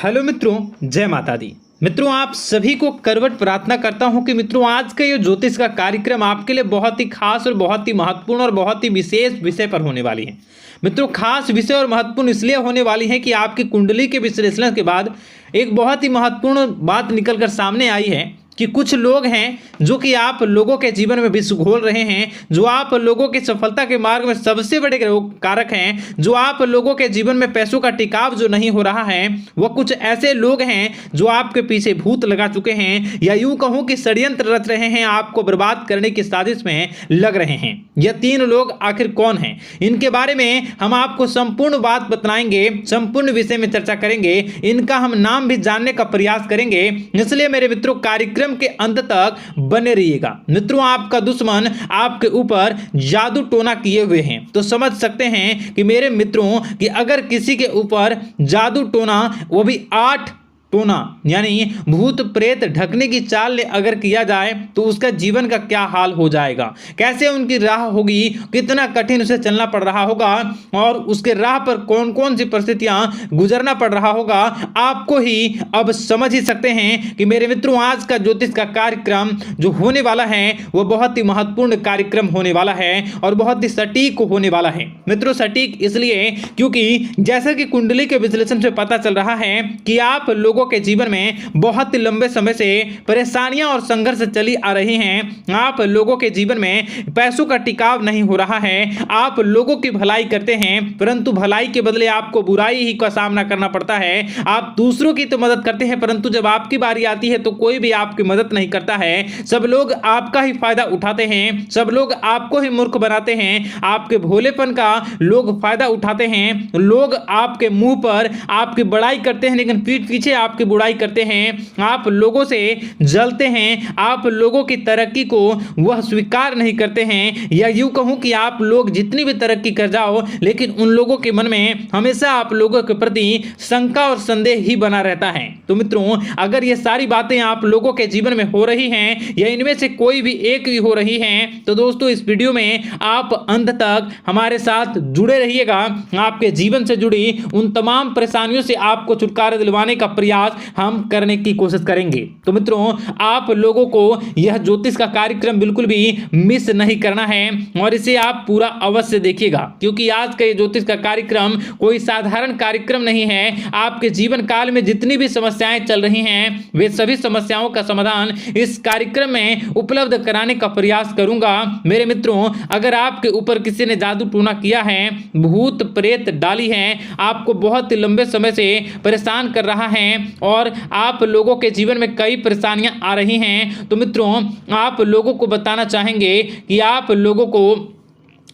Hello मित्रों, जय माता दी। मित्रों, आप सभी को करवट प्रार्थना करता हूं कि मित्रों आज का ये ज्योतिष का कार्यक्रम आपके लिए बहुत ही खास और बहुत ही महत्वपूर्ण और बहुत ही विशेष विषय पर होने वाली है। मित्रों, खास विषय और महत्वपूर्ण इसलिए होने वाली है कि आपकी कुंडली के विश्लेषण के बाद एक बहुत ही महत्वपूर्ण बात निकलकर सामने आई है कि कुछ लोग हैं जो कि आप लोगों के जीवन में विष घोल रहे हैं, जो आप लोगों की सफलता के मार्ग में सबसे बड़े कारक हैं, जो आप लोगों के जीवन में पैसों का टिकाव जो नहीं हो रहा है, वह कुछ ऐसे लोग हैं जो आपके पीछे भूत लगा चुके हैं या यूं कहूं कि षड्यंत्र रच रहे हैं, आपको बर्बाद करने की साजिश में लग रहे हैं। यह तीन लोग आखिर कौन हैं, इनके बारे में हम आपको संपूर्ण बात बताएंगे, संपूर्ण विषय में चर्चा करेंगे, इनका हम नाम भी जानने का प्रयास करेंगे। इसलिए मेरे मित्रों, कार्यक्रम के अंत तक बने रहिएगा। मित्रों, आपका दुश्मन आपके ऊपर जादू टोना किए हुए हैं, तो समझ सकते हैं कि मेरे मित्रों कि अगर किसी के ऊपर जादू टोना, वो भी 8 टोना यानी भूत प्रेत ढकने की चाल ने अगर किया जाए तो उसका जीवन का क्या हाल हो जाएगा, कैसे उनकी राह होगी, कितना कठिन उसे चलना पड़ रहा होगा और उसके राह पर कौन कौन सी परिस्थितियां गुजरना पड़ रहा होगा, आपको ही अब समझ ही सकते हैं कि मेरे मित्रों आज का ज्योतिष का कार्यक्रम जो होने वाला है वह बहुत ही महत्वपूर्ण कार्यक्रम होने वाला है और बहुत ही सटीक होने वाला है। मित्रों, सटीक इसलिए क्योंकि जैसा कि कुंडली के विश्लेषण से पता चल रहा है कि आप लोगों के जीवन में बहुत ही लंबे समय से परेशानियां और संघर्ष चली आ रही हैं। आप लोगों के जीवन में पैसों का टिकाव नहीं हो रहा है। आप लोगों की भलाई करते हैं परंतु भलाई के बदले आपको बुराई ही का सामना करना पड़ता है। आप दूसरों की तो मदद करते हैं परंतु जब आपकी बारी आती है तो कोई भी आपकी मदद नहीं करता है। सब लोग आपका ही फायदा उठाते हैं, सब लोग आपको ही मूर्ख बनाते हैं। आपके भोलेपन का लोग फायदा उठाते हैं। लोग आपके मुंह पर आपकी बड़ाई करते हैं लेकिन पीठ पीछे आपकी बुराई करते हैं। आप लोगों से जलते हैं, आप लोगों की तरक्की को वह स्वीकार नहीं करते हैं, या यूं कहूं कि आप लोग जितनी भी तरक्की कर जाओ लेकिन उन लोगों के मन में हमेशा आप लोगों के प्रति शंका और संदेह ही बना रहता है। तो मित्रों, अगर ये सारी बातें आप लोगों के जीवन में हो रही हैं या इनमें से कोई भी एक भी हो रही हैं तो दोस्तों इस वीडियो में आप अंत तक हमारे साथ जुड़े रहिएगा। आपके जीवन से जुड़ी उन तमाम परेशानियों से आपको छुटकारा दिलवाने का प्रयास हम करने की कोशिश करेंगे। तो मित्रों, आप लोगों को यह ज्योतिष का कार्यक्रम बिल्कुल भी मिस नहीं करना है और इसे आप पूरा अवश्य देखिएगा क्योंकि आज का ये ज्योतिष का कार्यक्रम कोई साधारण कार्यक्रम नहीं है। आपके जीवन काल में जितनी भी समस्याएं चल रही हैं वे सभी समस्याओं का समाधान इस कार्यक्रम में उपलब्ध कराने का प्रयास करूंगा। मेरे मित्रों, अगर आपके ऊपर किसी ने जादू टूना किया है, भूत प्रेत डाली है, आपको बहुत ही लंबे समय से परेशान कर रहा है और आप लोगों के जीवन में कई परेशानियां आ रही हैं, तो मित्रों आप लोगों को बताना चाहेंगे कि आप लोगों को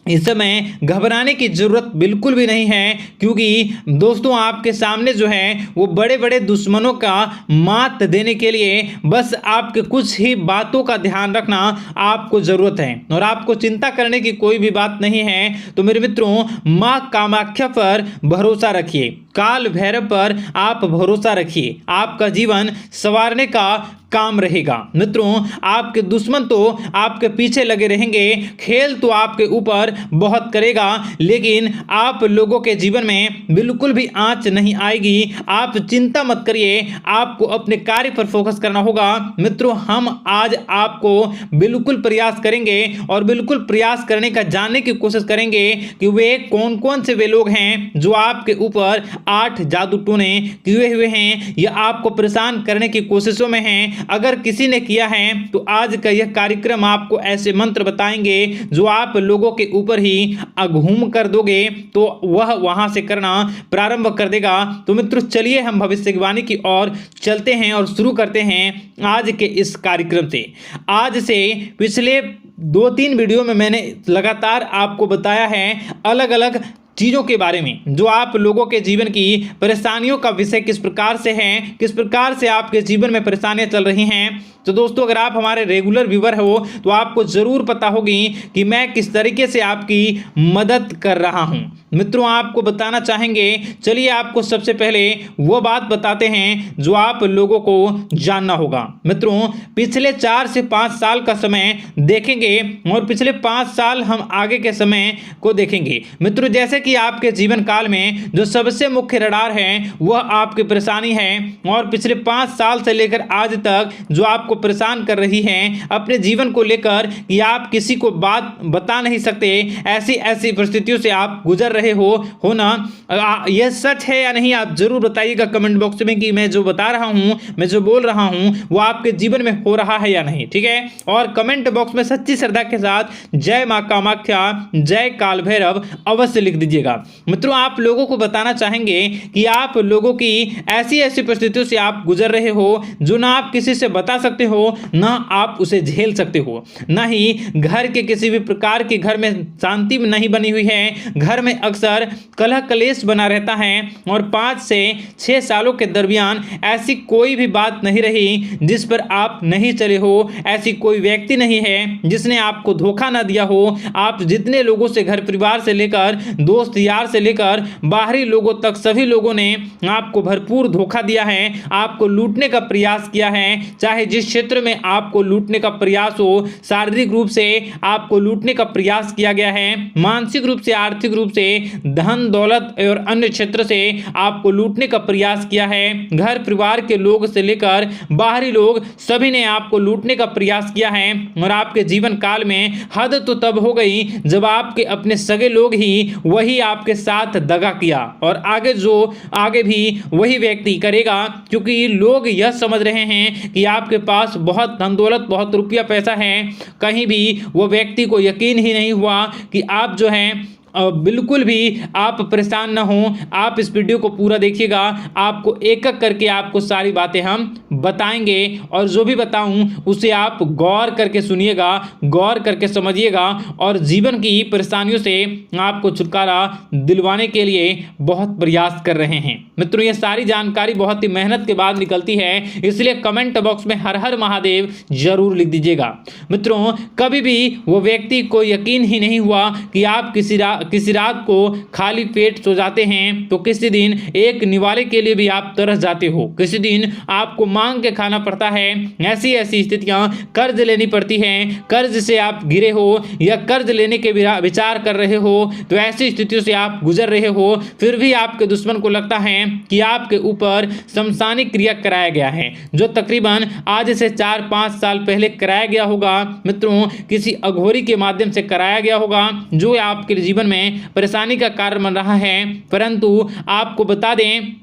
इस समय घबराने की जरूरत बिल्कुल भी नहीं है क्योंकि दोस्तों आपके सामने जो है वो बड़े बड़े दुश्मनों का मात देने के लिए बस आपके कुछ ही बातों का ध्यान रखना आपको जरूरत है और आपको चिंता करने की कोई भी बात नहीं है। तो मेरे मित्रों, मां कामाख्या पर भरोसा रखिए, काल भैरव पर आप भरोसा रखिए, आपका जीवन संवारने का काम रहेगा। मित्रों, आपके दुश्मन तो आपके पीछे लगे रहेंगे, खेल तो आपके ऊपर बहुत करेगा लेकिन आप लोगों के जीवन में बिल्कुल भी आंच नहीं आएगी। आप चिंता मत करिए, आपको अपने कार्य पर फोकस करना होगा। मित्रों, हम आज आपको बिल्कुल प्रयास करेंगे और बिल्कुल प्रयास करने का जानने की कोशिश करेंगे कि वे कौन कौन से वे लोग हैं जो आपके ऊपर 8 जादू टोने किए हुए हैं या आपको परेशान करने की कोशिशों में हैं। अगर किसी ने किया है तो आज का यह कार्यक्रम आपको ऐसे मंत्र बताएंगे जो आप लोगों के ऊपर ही अघूम कर दोगे तो वह वहां से करना प्रारंभ कर देगा। तो मित्रों, चलिए हम भविष्यवाणी की ओर चलते हैं और शुरू करते हैं आज के इस कार्यक्रम से। आज से पिछले 2-3 वीडियो में मैंने लगातार आपको बताया है अलग अलग चीज़ों के बारे में जो आप लोगों के जीवन की परेशानियों का विषय किस प्रकार से है, किस प्रकार से आपके जीवन में परेशानियां चल रही हैं तो दोस्तों अगर आप हमारे रेगुलर व्यूअर हो तो आपको जरूर पता होगी कि मैं किस तरीके से आपकी मदद कर रहा हूं। मित्रों आपको बताना चाहेंगे, चलिए आपको सबसे पहले वो बात बताते हैं जो आप लोगों को जानना होगा। मित्रों पिछले 4 से 5 साल का समय देखेंगे और पिछले 5 साल हम आगे के समय को देखेंगे। मित्रों जैसे कि आपके जीवन काल में जो सबसे मुख्य रडार है वह आपकी परेशानी है और पिछले 5 साल से लेकर आज तक जो आपको परेशान कर रही है अपने जीवन को लेकर कि आप किसी को बात बता नहीं सकते, ऐसी ऐसी परिस्थितियों से आप गुजर रहे हो ना। यह सच है या नहीं आप जरूर बताइएगा कमेंट बॉक्स में कि मैं जो बता रहा हूं, मैं जो बोल रहा हूं वो आपके जीवन में हो रहा है या नहीं, ठीक है। और कमेंट बॉक्स में सच्ची श्रद्धा के साथ जय मां कामाख्या, जय काल भैरव अवश्य लिख दीजिएगा। मित्रों आप लोगों को बताना चाहेंगे कि आप लोगों की ऐसी ऐसी परिस्थितियों से आप गुजर रहे हो जो ना आप किसी से बता सकते हो ना आप उसे झेल सकते हो, ना ही घर के किसी भी प्रकार के घर में शांति नहीं बनी हुई है। घर में अक्सर कलह कलेश बना रहता है और 5 से 6 सालों के दरमियान ऐसी कोई भी बात नहीं रही जिस पर आप नहीं चले हो, ऐसी कोई व्यक्ति नहीं है जिसने आपको धोखा ना दिया हो। आप जितने लोगों से घर परिवार से लेकर दोस्त यार से लेकर बाहरी लोगों तक सभी लोगों ने आपको भरपूर धोखा दिया है, आपको लूटने का प्रयास किया है। चाहे जिस क्षेत्र में आपको लूटने का प्रयास हो, शारीरिक रूप से आपको लूटने का प्रयास किया गया है, मानसिक रूप से आर्थिक रूप से धन दौलत और अन्य क्षेत्र से आपको लूटने का प्रयास किया है। घर परिवार के लोग से लेकर बाहरी लोग सभी ने आपको लूटने का प्रयास किया है और आपके जीवन काल में हद तो तब हो गई जब आपके अपने सगे लोग ही वही आपके साथ दगा किया और आगे भी वही व्यक्ति करेगा, क्योंकि लोग यह समझ रहे हैं कि आपके पास बहुत धन दौलत बहुत रुपया पैसा है। कहीं भी वो व्यक्ति को यकीन ही नहीं हुआ कि आप जो हैं बिल्कुल भी आप परेशान ना हो। आप इस वीडियो को पूरा देखिएगा, आपको एक एक करके आपको सारी बातें हम बताएंगे और जो भी बताऊं उसे आप गौर करके सुनिएगा, गौर करके समझिएगा और जीवन की परेशानियों से आपको छुटकारा दिलवाने के लिए बहुत प्रयास कर रहे हैं। मित्रों ये सारी जानकारी बहुत ही मेहनत के बाद निकलती है, इसलिए कमेंट बॉक्स में हर हर महादेव जरूर लिख दीजिएगा। मित्रों कभी भी वो व्यक्ति को यकीन ही नहीं हुआ कि आप किसी रात को खाली पेट सो जाते हैं तो किसी दिन एक निवाले के लिए भी आप तरस जाते हो, किसी दिन आपको मांग के खाना पड़ता है। ऐसी ऐसी स्थितियां कर्ज लेनी पड़ती हैं, कर्ज से आप गिरे हो या कर्ज लेने के विचार कर रहे हो, तो ऐसी स्थितियों से आप गुजर रहे हो। फिर भी आपके दुश्मन को लगता है कि आपके ऊपर शमशानिक क्रिया कराया गया है, जो तकरीबन आज से 4-5 साल पहले कराया गया होगा। मित्रों किसी अघोरी के माध्यम से कराया गया होगा जो आपके जीवन में परेशानी का कारण बन रहा है। परंतु आपको बता दें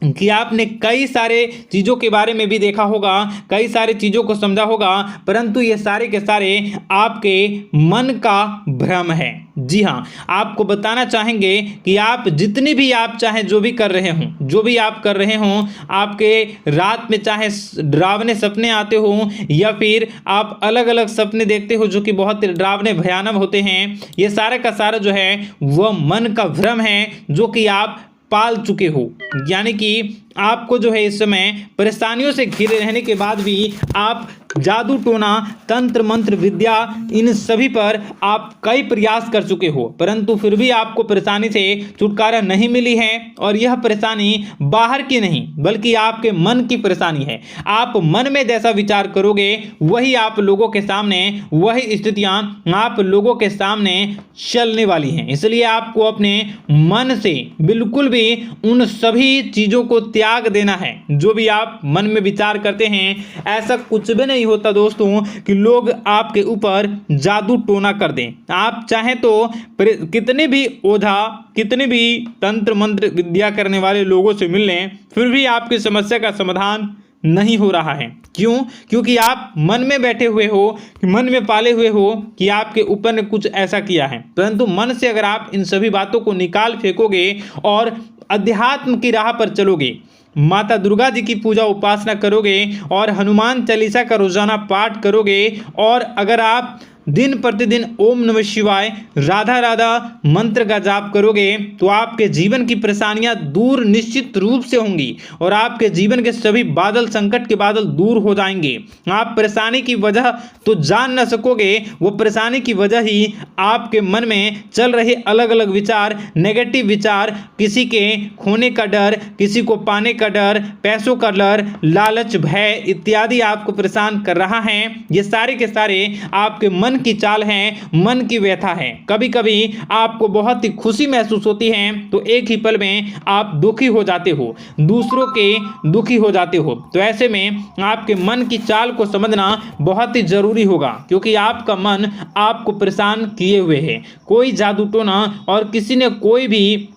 कि आपने कई सारे चीज़ों के बारे में भी देखा होगा, कई सारी चीज़ों को समझा होगा, परंतु ये सारे के सारे आपके मन का भ्रम है। जी हाँ, आपको बताना चाहेंगे कि आप जितनी भी आप चाहे जो भी कर रहे हों, जो भी आप कर रहे हों, आपके रात में चाहे डरावने सपने आते हों या फिर आप अलग अलग सपने देखते हो जो कि बहुत डरावने भयानक होते हैं, ये सारे का सारा जो है वह मन का भ्रम है जो कि आप पाल चुके हो। यानी कि आपको जो है इस समय परेशानियों से घिरे रहने के बाद भी आप जादू टोना तंत्र मंत्र विद्या इन सभी पर आप कई प्रयास कर चुके हो, परंतु फिर भी आपको परेशानी से छुटकारा नहीं मिली है। और यह परेशानी बाहर की नहीं बल्कि आपके मन की परेशानी है। आप मन में जैसा विचार करोगे वही आप लोगों के सामने, वही स्थितियां आप लोगों के सामने चलने वाली हैं। इसलिए आपको अपने मन से बिल्कुल भी उन सभी चीज़ों को त्याग देना है जो भी आप मन में विचार करते हैं। ऐसा कुछ भी नहीं होता दोस्तों कि लोग आपके ऊपर जादू टोना कर दें। आप चाहें तो कितने भी ओझा, कितने भी तंत्र मंत्र विद्या करने वाले लोगों से मिल लें, फिर भी आपकी समस्या का समाधान नहीं हो रहा है। क्यों? क्योंकि आप मन में बैठे हुए हो, मन में पाले हुए हो कि आपके ऊपर ने कुछ ऐसा किया है। परंतु मन से अगर आप इन सभी बातों को निकाल फेंकोगे और अध्यात्म की राह पर चलोगे, माता दुर्गा जी की पूजा उपासना करोगे और हनुमान चालीसा का रोजाना पाठ करोगे, और अगर आप दिन प्रतिदिन ओम नमः शिवाय राधा राधा मंत्र का जाप करोगे तो आपके जीवन की परेशानियां दूर निश्चित रूप से होंगी और आपके जीवन के सभी बादल, संकट के बादल दूर हो जाएंगे। आप परेशानी की वजह तो जान न सकोगे, वो परेशानी की वजह ही आपके मन में चल रहे अलग अलग विचार, नेगेटिव विचार, किसी के खोने का डर, किसी को पाने का डर, पैसों का डर, लालच, भय इत्यादि आपको परेशान कर रहा है। ये सारे के सारे आपके मन की चाल हैं, मन की व्यथा है। कभी कभी आपको बहुत ही खुशी महसूस होती है तो एक ही पल में आप दुखी हो जाते हो, दूसरों के दुखी हो जाते हो। तो ऐसे में आपके मन की चाल को समझना बहुत ही जरूरी होगा, क्योंकि आपका मन आपको परेशान किए हुए है। कोई जादू टोना और किसी ने कोई भी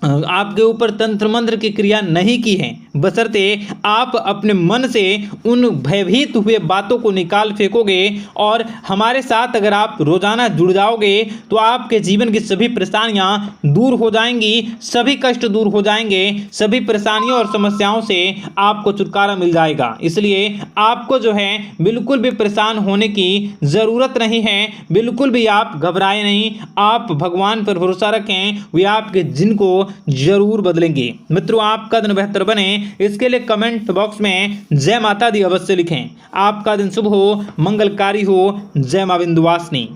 आपके ऊपर तंत्र मंत्र की क्रिया नहीं की है, बशर्ते आप अपने मन से उन भयभीत हुए बातों को निकाल फेंकोगे। और हमारे साथ अगर आप रोजाना जुड़ जाओगे तो आपके जीवन की सभी परेशानियां दूर हो जाएंगी, सभी कष्ट दूर हो जाएंगे, सभी परेशानियों और समस्याओं से आपको छुटकारा मिल जाएगा। इसलिए आपको जो है बिल्कुल भी परेशान होने की ज़रूरत नहीं है, बिल्कुल भी आप घबराए नहीं। आप भगवान पर भरोसा रखें, वे आपके जिनको जरूर बदलेंगे। मित्रों, आपका दिन बेहतर बने इसके लिए कमेंट बॉक्स में जय माता दी अवश्य लिखें। आपका दिन शुभ हो, मंगलकारी हो। जय मां विंध्यवासिनी।